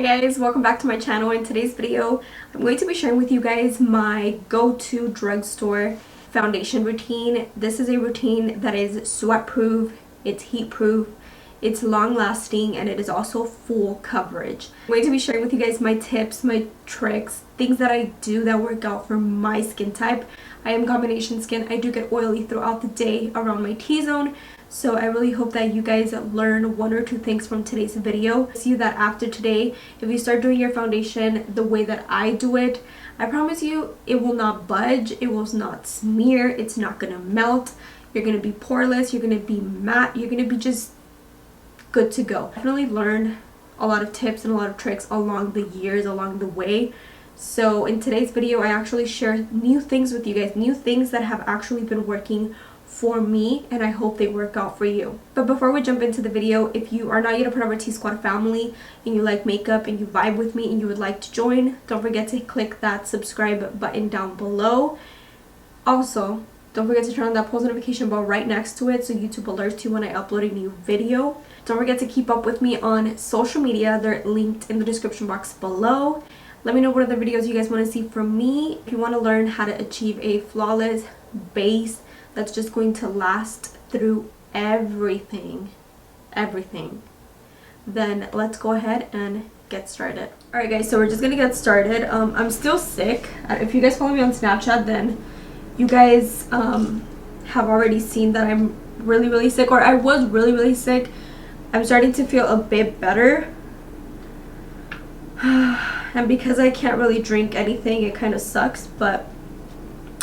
guys, welcome back to my channel. In today's video, I'm going to be sharing with you guys my go-to drugstore foundation routine. This is a routine that is sweat proof, it's heat proof, it's long lasting, and it is also full coverage. I'm going to be sharing with you guys my tips, my tricks, things that I do that work out for my skin type. I am combination skin. I do get oily throughout the day around my T-zone. So I really hope that you guys learn one or two things from today's video. See that after today, if you start doing your foundation the way that I do it, I promise you it will not budge, it will not smear, it's not gonna melt, you're gonna be poreless, you're gonna be matte, you're gonna be just good to go. I definitely learned a lot of tips and a lot of tricks along the years, along the way. So in today's video, I actually share new things with you guys, new things that have actually been working for me, and I hope they work out for you. But before we jump into the video, if you are not yet a part of our T-Squad family and you like makeup and you vibe with me and you would like to join, don't forget to click that subscribe button down below. Also, don't forget to turn on that post notification bell right next to it so YouTube alerts you when I upload a new video. Don't forget to keep up with me on social media. They're linked in the description box below. Let me know what other videos you guys want to see from me. If you want to learn how to achieve a flawless base that's just going to last through everything, then let's go ahead and get started. Alright guys, so we're just gonna get started. I'm still sick. If you guys follow me on Snapchat, then you guys have already seen that I'm really sick, or I was really sick. I'm starting to feel a bit better. And because I can't really drink anything, it kind of sucks, but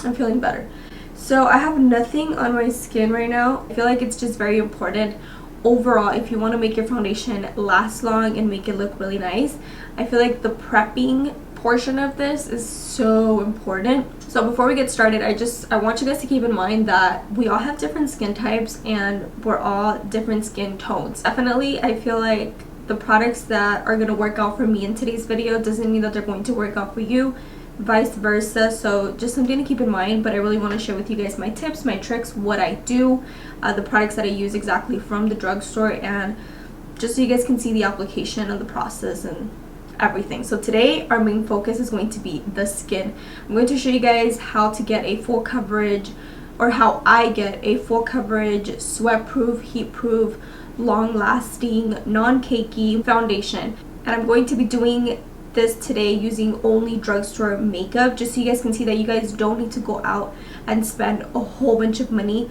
I'm feeling better. So I have nothing on my skin right now. I feel like it's just very important overall if you want to make your foundation last long and make it look really nice. I feel like the prepping portion of this is so important. So before we get started, I want you guys to keep in mind that we all have different skin types and we're all different skin tones. Definitely, I feel like the products that are going to work out for me in today's video doesn't mean that they're going to work out for you, vice versa. So just something to keep in mind, but I really want to share with you guys my tips, my tricks, what I do, the products that I use exactly from the drugstore, and just so you guys can see the application and the process and everything. So today our main focus is going to be the skin. I'm going to show you guys how to get a full coverage, or how I get a full coverage, sweat proof, heat proof, long lasting, non-cakey foundation. And I'm going to be doing this today using only drugstore makeup, just so you guys can see that you guys don't need to go out and spend a whole bunch of money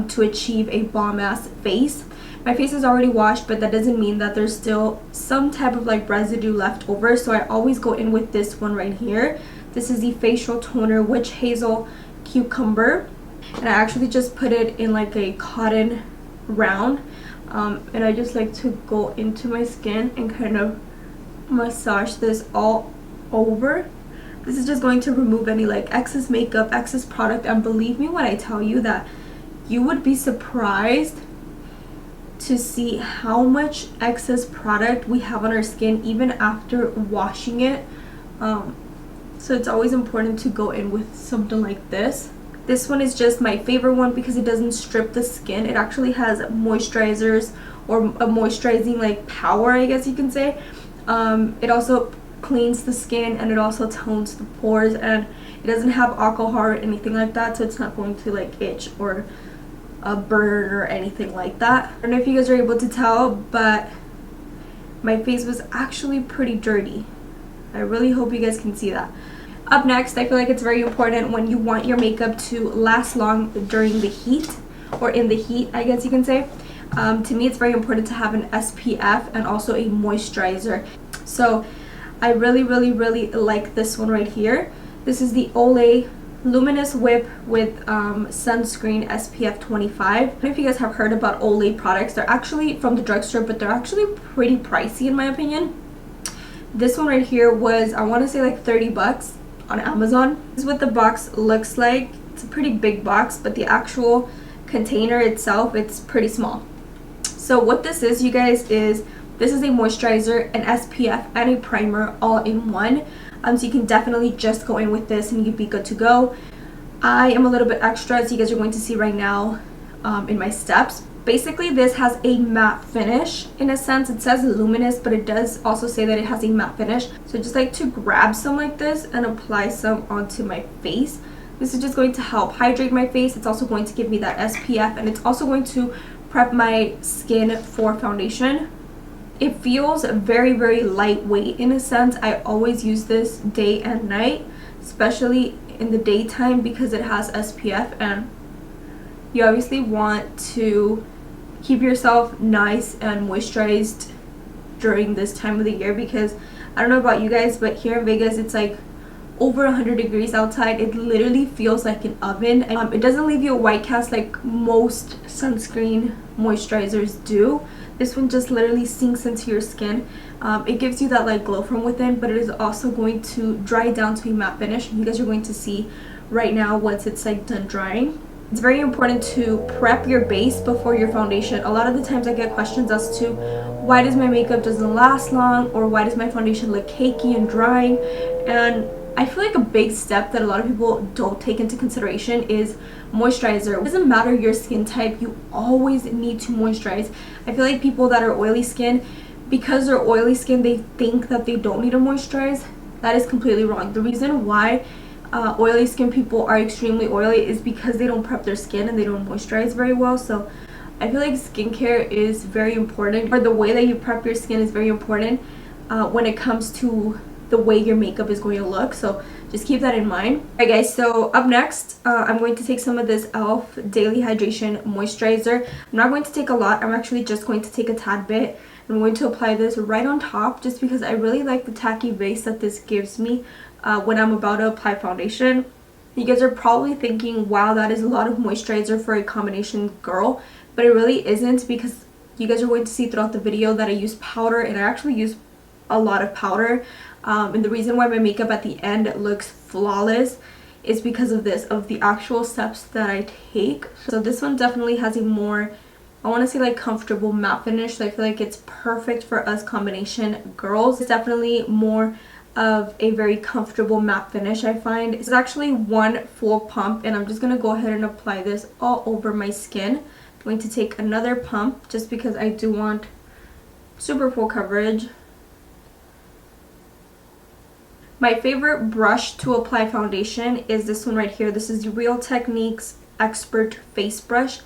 to achieve a bomb ass face. My face is already washed, but that doesn't mean that there's still some type of like residue left over, so I always go in with this one right here. This is the facial toner Witch Hazel Cucumber, and I actually just put it in like a cotton round, and I just like to go into my skin and kind of massage this all over. This is just going to remove any like excess makeup, excess product, and believe me when I tell you that you would be surprised to see how much excess product we have on our skin even after washing it. So it's always important to go in with something like this. This one is just my favorite one because it doesn't strip the skin. It actually has moisturizers, or a moisturizing like power, I guess you can say. It also cleans the skin, and it also tones the pores, and it doesn't have alcohol or anything like that, so it's not going to like itch or burn or anything like that. I don't know if you guys are able to tell, but my face was actually pretty dirty. I really hope you guys can see that. Up next, I feel like it's very important when you want your makeup to last long during the heat, or in the heat, I guess you can say. To me, it's very important to have an SPF and also a moisturizer. So I really like this one right here. This is the Olay Luminous Whip with sunscreen SPF 25. I don't know if you guys have heard about Olay products. They're actually from the drugstore, but they're actually pretty pricey in my opinion. This one right here was, I want to say, like 30 bucks on Amazon. This is what the box looks like. It's a pretty big box, but the actual container itself, it's pretty small. So what this is, you guys, is this is a moisturizer, an SPF, and a primer all in one. So you can definitely just go in with this and you'd be good to go. I am a little bit extra, as you guys are going to see right now in my steps. Basically, this has a matte finish in a sense. It says luminous, but it does also say that it has a matte finish. So I just like to grab some like this and apply some onto my face. This is just going to help hydrate my face. It's also going to give me that SPF, and it's also going to prep my skin for foundation. It feels very, very lightweight in a sense. I always use this day and night, especially in the daytime, because it has SPF, and you obviously want to keep yourself nice and moisturized during this time of the year, because I don't know about you guys, but here in Vegas it's like over 100 degrees outside. It literally feels like an oven. It doesn't leave you a white cast like most sunscreen moisturizers do. This one just literally sinks into your skin. It gives you that like glow from within, but it is also going to dry down to a matte finish. You guys are going to see right now once it's like done drying. It's very important to prep your base before your foundation. A lot of the times I get questions as to why does my makeup doesn't last long, or why does my foundation look cakey and drying. And I feel like a big step that a lot of people don't take into consideration is moisturizer. It doesn't matter your skin type, you always need to moisturize. I feel like people that are oily skin, because they're oily skin, they think that they don't need to moisturize. That is completely wrong. The reason why oily skin people are extremely oily is because they don't prep their skin and they don't moisturize very well. So I feel like skincare is very important, or the way that you prep your skin is very important when it comes to the way your makeup is going to look. So just keep that in mind. Alright guys, so up next I'm going to take some of this e.l.f. Daily Hydration Moisturizer. I'm not going to take a lot, I'm actually just going to take a tad bit. I'm going to apply this right on top just because I really like the tacky base that this gives me when I'm about to apply foundation. You guys are probably thinking, wow, that is a lot of moisturizer for a combination girl, but it really isn't, because you guys are going to see throughout the video that I use powder, and I actually use a lot of powder. And the reason why my makeup at the end looks flawless is because of this, of the actual steps that I take. So this one definitely has a more, I want to say like comfortable matte finish. So I feel like it's perfect for us combination girls. It's definitely more of a very comfortable matte finish, I find. It's actually one full pump, and I'm just going to go ahead and apply this all over my skin. I'm going to take another pump just because I do want super full coverage. My favorite brush to apply foundation is this one right here. This is the Real Techniques Expert Face Brush.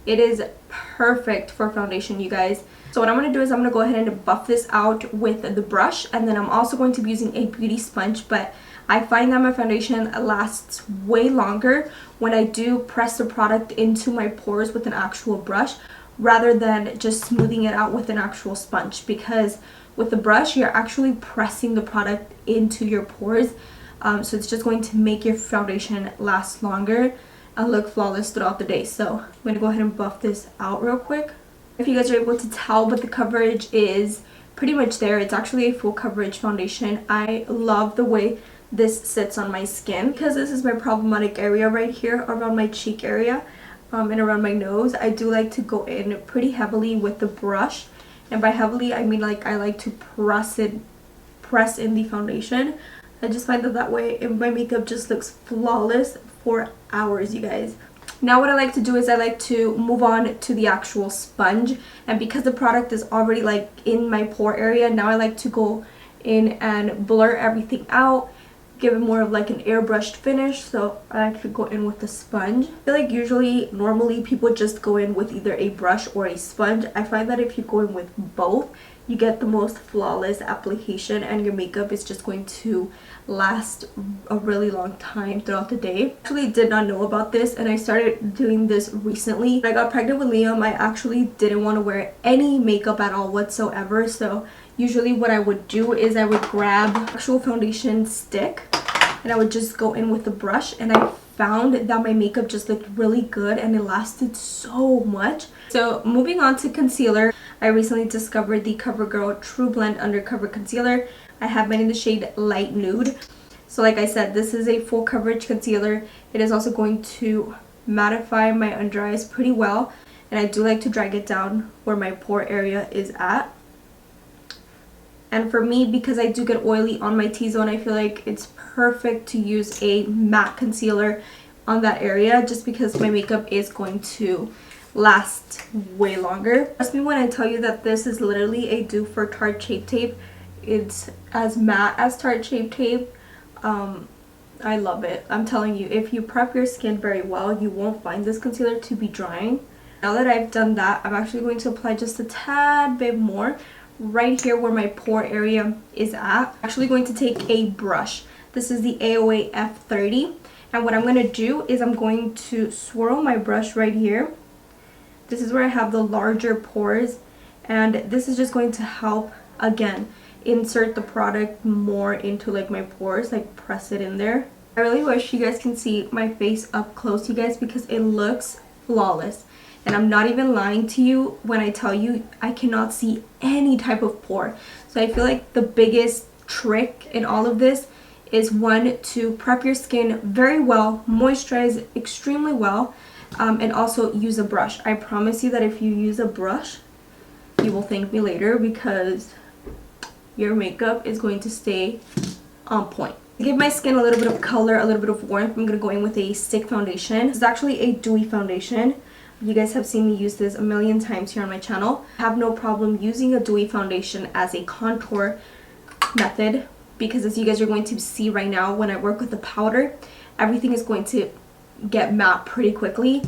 It is perfect for foundation, you guys. So what I'm going to do is I'm going to go ahead and buff this out with the brush, and then I'm also going to be using a beauty sponge, but I find that my foundation lasts way longer when I do press the product into my pores with an actual brush rather than just smoothing it out with an actual sponge, because with the brush you're actually pressing the product into your pores, so it's just going to make your foundation last longer and look flawless throughout the day. So I'm going to go ahead and buff this out real quick. If you guys are able to tell, but the coverage is pretty much there. It's actually a full coverage foundation. I love the way this sits on my skin, because this is my problematic area right here around my cheek area and around my nose. I do like to go in pretty heavily with the brush, and by heavily I mean like I like to press in the foundation. I just find that way my makeup just looks flawless for hours, you guys. Now what I like to do is I like to move on to the actual sponge, and because the product is already like in my pore area, now I like to go in and blur everything out, give it more of like an airbrushed finish. So I like to go in with the sponge. I feel like normally people just go in with either a brush or a sponge. I find that if you go in with both, you get the most flawless application, and your makeup is just going to last a really long time throughout the day. I actually did not know about this, and I started doing this recently. When I got pregnant with Liam, I actually didn't want to wear any makeup at all whatsoever. So usually what I would do is I would grab actual foundation stick and I would just go in with the brush, and I found that my makeup just looked really good and it lasted so much. So moving on to concealer, I recently discovered the COVERGIRL True Blend Undercover Concealer. I have mine in the shade Light Nude. So like I said, this is a full coverage concealer. It is also going to mattify my under eyes pretty well, and I do like to drag it down where my pore area is at. And for me, because I do get oily on my T-zone, I feel like it's perfect to use a matte concealer on that area, just because my makeup is going to last way longer. Trust me when I tell you that this is literally a dupe for Tarte Shape Tape. It's as matte as Tarte Shape Tape. I love it. I'm telling you, if you prep your skin very well, you won't find this concealer to be drying. Now that I've done that, I'm actually going to apply just a tad bit more right here where my pore area is at. I'm actually going to take a brush. This is the AOA F30. And what I'm going to do is I'm going to swirl my brush right here. This is where I have the larger pores. And this is just going to help, again, insert the product more into like my pores, like press it in there. I really wish you guys can see my face up close, you guys, because it looks flawless. And I'm not even lying to you when I tell you I cannot see any type of pore. So I feel like the biggest trick in all of this is, one, to prep your skin very well, moisturize extremely well, and also use a brush. I promise you that if you use a brush, you will thank me later, because your makeup is going to stay on point. To give my skin a little bit of color, a little bit of warmth, I'm going to go in with a stick foundation. This is actually a dewy foundation. You guys have seen me use this a million times here on my channel. I have no problem using a dewy foundation as a contour method, because as you guys are going to see right now, when I work with the powder, everything is going to get matte pretty quickly.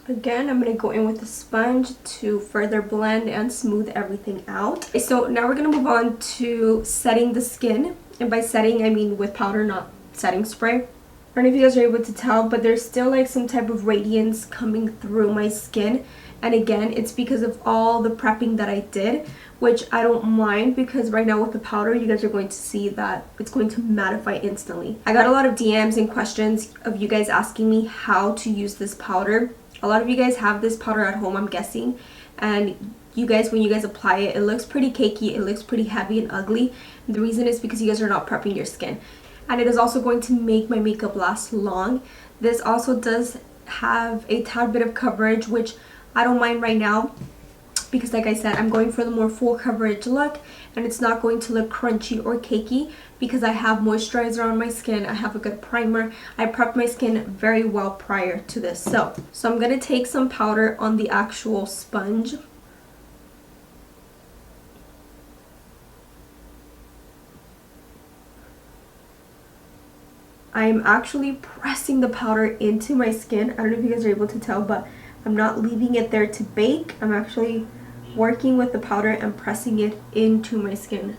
Again, I'm going to go in with a sponge to further blend and smooth everything out. So now we're going to move on to setting the skin. And by setting, I mean with powder, not setting spray. I don't know if you guys are able to tell, but there's still like some type of radiance coming through my skin. And again, it's because of all the prepping that I did, which I don't mind, because right now with the powder, you guys are going to see that it's going to mattify instantly. I got a lot of DMs and questions of you guys asking me how to use this powder. A lot of you guys have this powder at home, I'm guessing, and you guys, when you guys apply it, it looks pretty cakey, it looks pretty heavy and ugly. And the reason is because you guys are not prepping your skin. And it is also going to make my makeup last long. This also does have a tad bit of coverage, which I don't mind right now, because like I said, I'm going for the more full coverage look, and it's not going to look crunchy or cakey because I have moisturizer on my skin, I have a good primer, I prepped my skin very well prior to this. So I'm going to take some powder on the actual sponge. I'm actually pressing the powder into my skin. I don't know if you guys are able to tell, but I'm not leaving it there to bake. I'm actually working with the powder and pressing it into my skin.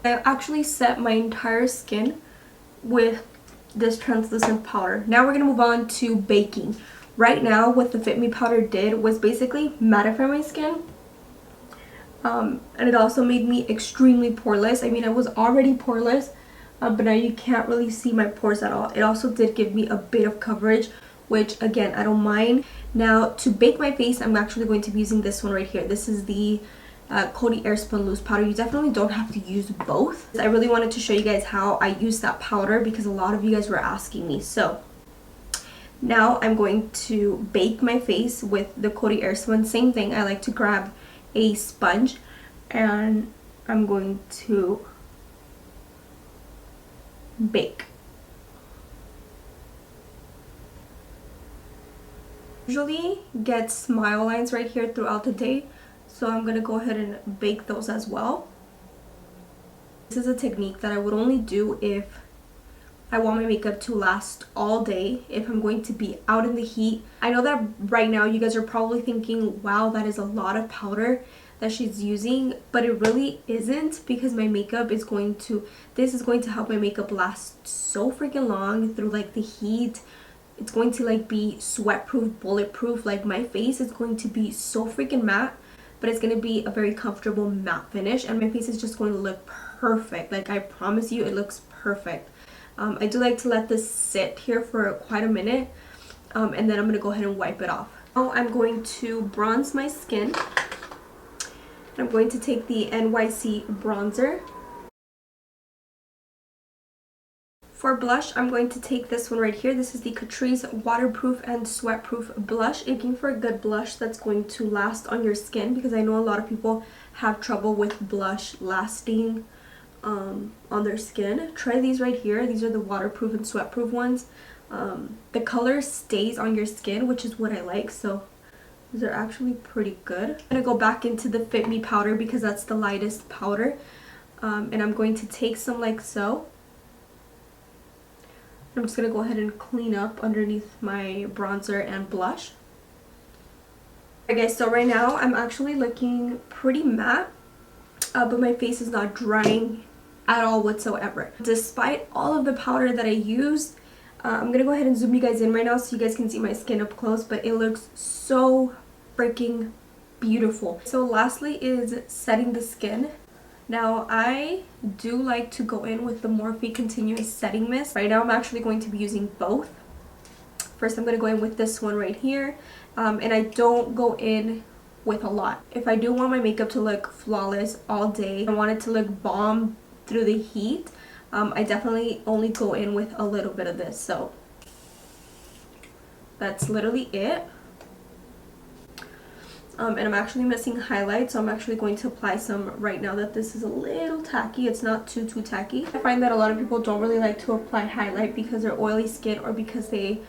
I actually set my entire skin with this translucent powder. Now we're going to move on to baking. Right now, what the Fit Me powder did was basically mattify my skin. And it also made me extremely poreless. I mean, I was already poreless, but now you can't really see my pores at all. It also did give me a bit of coverage, which again, I don't mind. Now to bake my face, I'm actually going to be using this one right here. This is the Coty Airspun Loose Powder. You definitely don't have to use both. I really wanted to show you guys how I use that powder because a lot of you guys were asking me. So now I'm going to bake my face with the Coty Airspun. Same thing, I like to grab a sponge and I'm going to bake. Usually get smile lines right here throughout the day, so I'm gonna go ahead and bake those as well. This is a technique that I would only do if I want my makeup to last all day, if I'm going to be out in the heat. I know that right now you guys are probably thinking, wow, that is a lot of powder that she's using, but it really isn't, because my makeup is going to, this is going to help my makeup last so freaking long through like the heat. It's going to like be sweat proof, bulletproof. Like my face is going to be so freaking matte, but it's going to be a very comfortable matte finish, and my face is just going to look perfect. Like I promise you, it looks perfect. I do like to let this sit here for quite a minute, and then I'm going to go ahead and wipe it off. Now I'm going to bronze my skin. I'm going to take the NYC bronzer. For blush, I'm going to take this one right here. This is the Catrice Waterproof and Sweatproof Blush. Looking for a good blush that's going to last on your skin, because I know a lot of people have trouble with blush lasting on their skin. Try these right here. These are the waterproof and sweatproof ones. The color stays on your skin, which is what I like, so these are actually pretty good. I'm gonna go back into the Fit Me powder because that's the lightest powder, and I'm going to take some like so. I'm just gonna go ahead and clean up underneath my bronzer and blush. Okay, so right now I'm actually looking pretty matte, but my face is not drying at all whatsoever. Despite all of the powder that I used, I'm gonna go ahead and zoom you guys in right now so you guys can see my skin up close, but it looks so freaking beautiful. So lastly is setting the skin. Now I do like to go in with the Morphe Continuous Setting Mist. Right now I'm actually going to be using both. First I'm going to go in with this one right here, and I don't go in with a lot. If I do want my makeup to look flawless all day, I want it to look bomb through the heat, I definitely only go in with a little bit of this. So that's literally it. And I'm actually missing highlight, so I'm actually going to apply some right now that this is a little tacky. It's not too tacky. I find that a lot of people don't really like to apply highlight because they're oily skin, or because they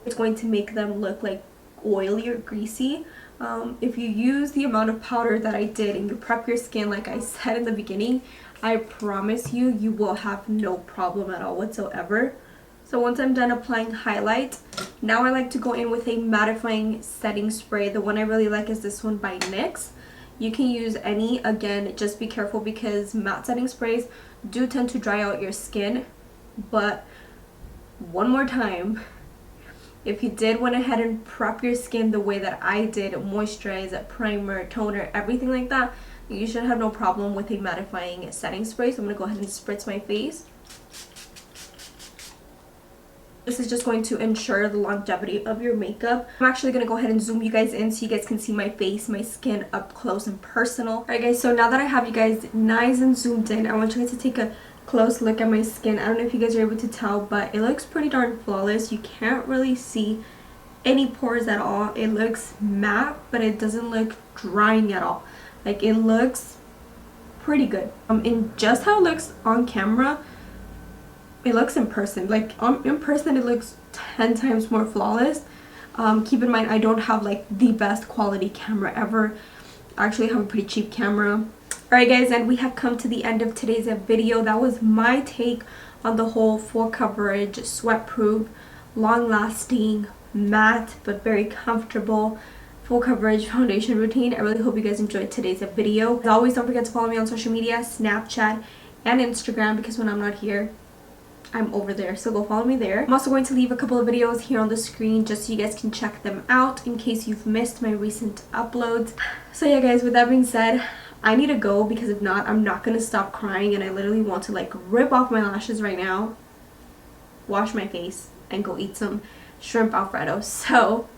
it's going to make them look like oily or greasy. If you use the amount of powder that I did and you prep your skin like I said in the beginning, I promise you, you will have no problem at all whatsoever. So once I'm done applying highlight, now I like to go in with a mattifying setting spray. The one I really like is this one by NYX. You can use any. Again, just be careful because matte setting sprays do tend to dry out your skin. But one more time, if you did went ahead and prep your skin the way that I did, moisturize, primer, toner, everything like that, you should have no problem with a mattifying setting spray. So I'm going to go ahead and spritz my face. This is just going to ensure the longevity of your makeup. I'm actually going to go ahead and zoom you guys in so you guys can see my face, my skin up close and personal. Alright guys, so now that I have you guys nice and zoomed in, I want you guys to take a close look at my skin. I don't know if you guys are able to tell, but it looks pretty darn flawless. You can't really see any pores at all. It looks matte, but it doesn't look drying at all. Like, it looks pretty good. In just how it looks on camera, it looks in person. Like, in person it looks 10 times more flawless. Keep in mind, I don't have like the best quality camera ever. I actually have a pretty cheap camera. Alright guys, and we have come to the end of today's video. That was my take on the whole full coverage, sweat proof, long lasting, matte but very comfortable full coverage foundation routine. I really hope you guys enjoyed today's video. As always, don't forget to follow me on social media, Snapchat and Instagram, because when I'm not here, I'm over there, so go follow me there. I'm also going to leave a couple of videos here on the screen just so you guys can check them out in case you've missed my recent uploads. So yeah guys, with that being said, I need to go, because if not, I'm not going to stop crying, and I literally want to like rip off my lashes right now, wash my face, and go eat some shrimp alfredo. So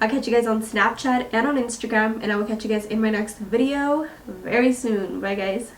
I'll catch you guys on Snapchat and on Instagram, and I will catch you guys in my next video very soon. Bye guys.